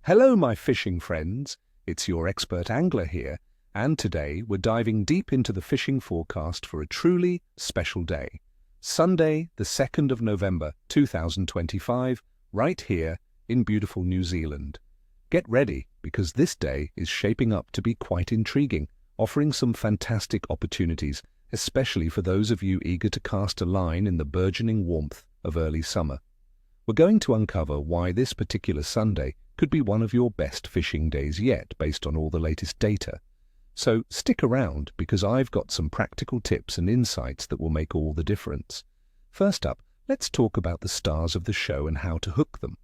Hello, my fishing friends. It's your expert angler here, and today we're diving deep into the fishing forecast for a truly special day. Sunday, the 2nd of November, 2025, right here in beautiful New Zealand. Get ready, because this day is shaping up to be quite intriguing, offering some fantastic opportunities, especially for those of you eager to cast a line in the burgeoning warmth of early summer. We're going to uncover why this particular Sunday could be one of your best fishing days yet based on all the latest data. So stick around, because I've got some practical tips and insights that will make all the difference. First up, let's talk about the stars of the show and how to hook them.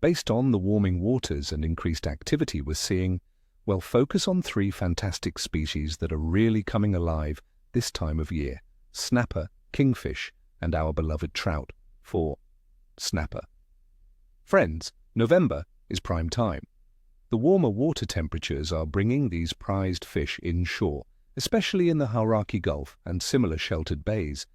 Based on the warming waters and increased activity we're seeing, well, focus on three fantastic species that are really coming alive this time of year: snapper, kingfish, and our beloved trout. For snapper. Friends, November is prime time. The warmer water temperatures are bringing these prized fish inshore, especially in the Hauraki Gulf and similar sheltered bays.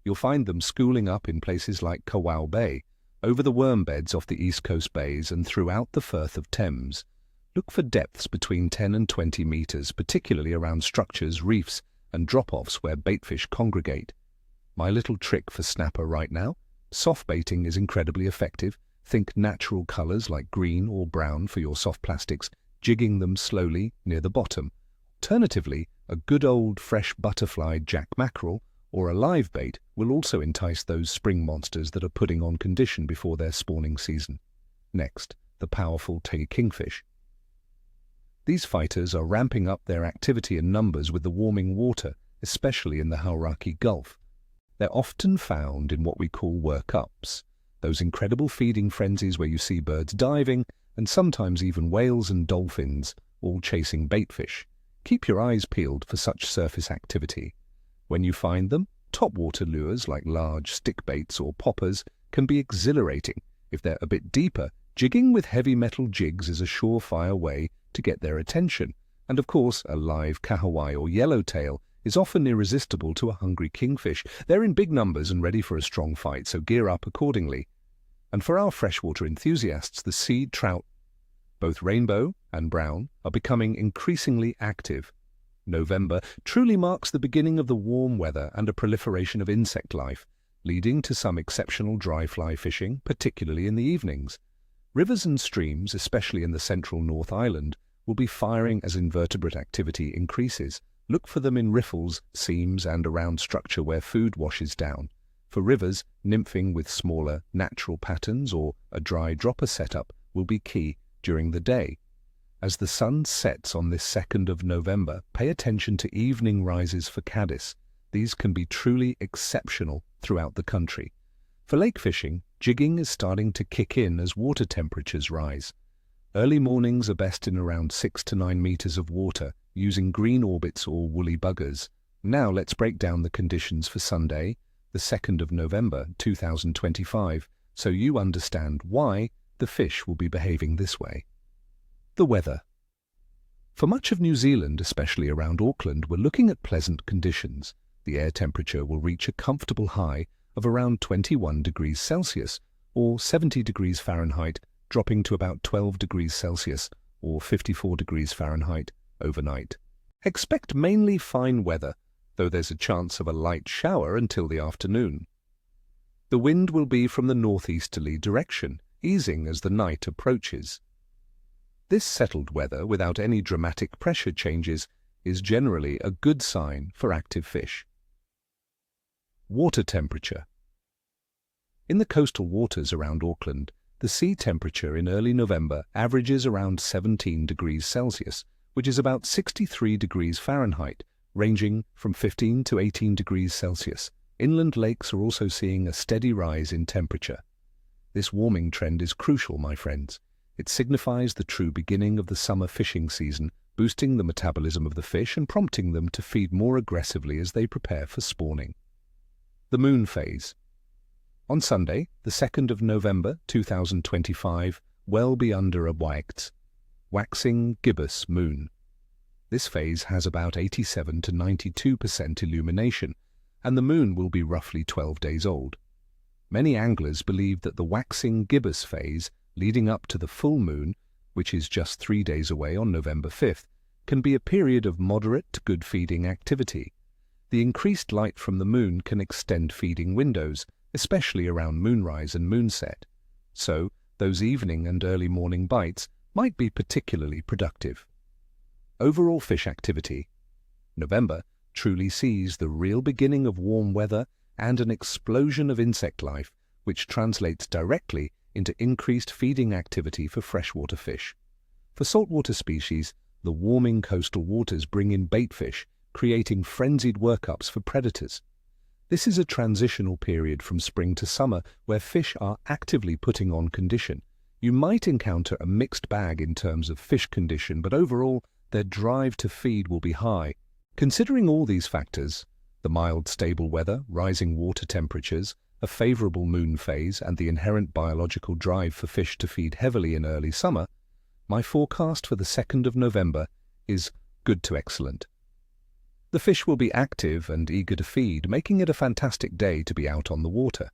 You'll find them schooling up in places like Kauai Bay, over the worm beds off the east coast bays and throughout the Firth of Thames. Look for depths between 10 and 20 meters, particularly around structures, reefs, and drop-offs where baitfish congregate. My little trick for snapper right now: soft baiting is incredibly effective. Think natural colors like green or brown for your soft plastics, jigging them slowly near the bottom. Alternatively, a good old fresh butterfly jack mackerel or a live bait will also entice those spring monsters that are putting on condition before their spawning season. Next, the powerful kingfish. These fighters are ramping up their activity and numbers with the warming water, especially in the Hauraki Gulf. They're often found in what we call workups, those incredible feeding frenzies where you see birds diving, and sometimes even whales and dolphins, all chasing baitfish. Keep your eyes peeled for such surface activity. When you find them, topwater lures like large stick baits or poppers can be exhilarating. If they're a bit deeper, jigging with heavy metal jigs is a surefire way to get their attention. And of course, a live kahawai or yellowtail is often irresistible to a hungry kingfish. They're in big numbers and ready for a strong fight, so gear up accordingly. And for our freshwater enthusiasts, the sea trout, both rainbow and brown, are becoming increasingly active. November truly marks the beginning of the warm weather and a proliferation of insect life, leading to some exceptional dry fly fishing, particularly in the evenings. Rivers and streams, especially in the central North Island, will be firing as invertebrate activity increases. Look for them in riffles, seams, and around structure where food washes down. For rivers, nymphing with smaller, natural patterns or a dry dropper setup will be key during the day. As the sun sets on this 2nd of November, pay attention to evening rises for caddis. These can be truly exceptional throughout the country. For lake fishing, jigging is starting to kick in as water temperatures rise. Early mornings are best in around 6 to 9 meters of water, using green orbits or woolly buggers. Now let's break down the conditions for Sunday, the 2nd of November 2025, so you understand why the fish will be behaving this way. The weather. For much of New Zealand, especially around Auckland, we're looking at pleasant conditions. The air temperature will reach a comfortable high of around 21 degrees Celsius or 70 degrees Fahrenheit, dropping to about 12 degrees Celsius or 54 degrees Fahrenheit overnight. Expect mainly fine weather, though there's a chance of a light shower until the afternoon. The wind will be from the northeasterly direction, easing as the night approaches. This settled weather, without any dramatic pressure changes, is generally a good sign for active fish. Water temperature. In the coastal waters around Auckland, the sea temperature in early November averages around 17 degrees Celsius, which is about 63 degrees Fahrenheit, ranging from 15 to 18 degrees Celsius. Inland lakes are also seeing a steady rise in temperature. This warming trend is crucial, my friends. It signifies the true beginning of the summer fishing season, boosting the metabolism of the fish and prompting them to feed more aggressively as they prepare for spawning. The moon phase. On Sunday, the 2nd of November 2025, well be under a waxing gibbous moon. This phase has about 87 to 92% illumination, and the moon will be roughly 12 days old. Many anglers believe that the waxing gibbous phase leading up to the full moon which is just 3 days away on November 5th, can be a period of moderate to good feeding activity. The increased light from the moon can extend feeding windows, especially around moonrise and moonset. So, those evening and early morning bites might be particularly productive. Overall fish activity. November truly sees the real beginning of warm weather and an explosion of insect life, which translates directly into increased feeding activity for freshwater fish. For saltwater species, the warming coastal waters bring in baitfish, creating frenzied workups for predators. This is a transitional period from spring to summer where fish are actively putting on condition. You might encounter a mixed bag in terms of fish condition, but overall, their drive to feed will be high. Considering all these factors, the mild, stable weather, rising water temperatures, a favorable moon phase, and the inherent biological drive for fish to feed heavily in early summer, my forecast for the 2nd of November is good to excellent. The fish will be active and eager to feed, making it a fantastic day to be out on the water.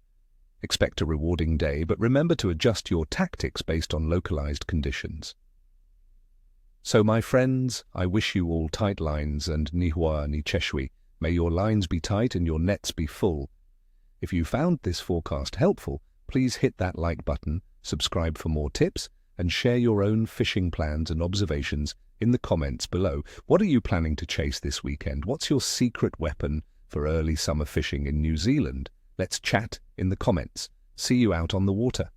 Expect a rewarding day, but remember to adjust your tactics based on localized conditions. So, my friends, I wish you all tight lines and ni hua ni cheshui. May your lines be tight and your nets be full. If you found this forecast helpful, please hit that like button, subscribe for more tips, and share your own fishing plans and observations in the comments below. What are you planning to chase this weekend? What's your secret weapon for early summer fishing in New Zealand? Let's chat in the comments. See you out on the water.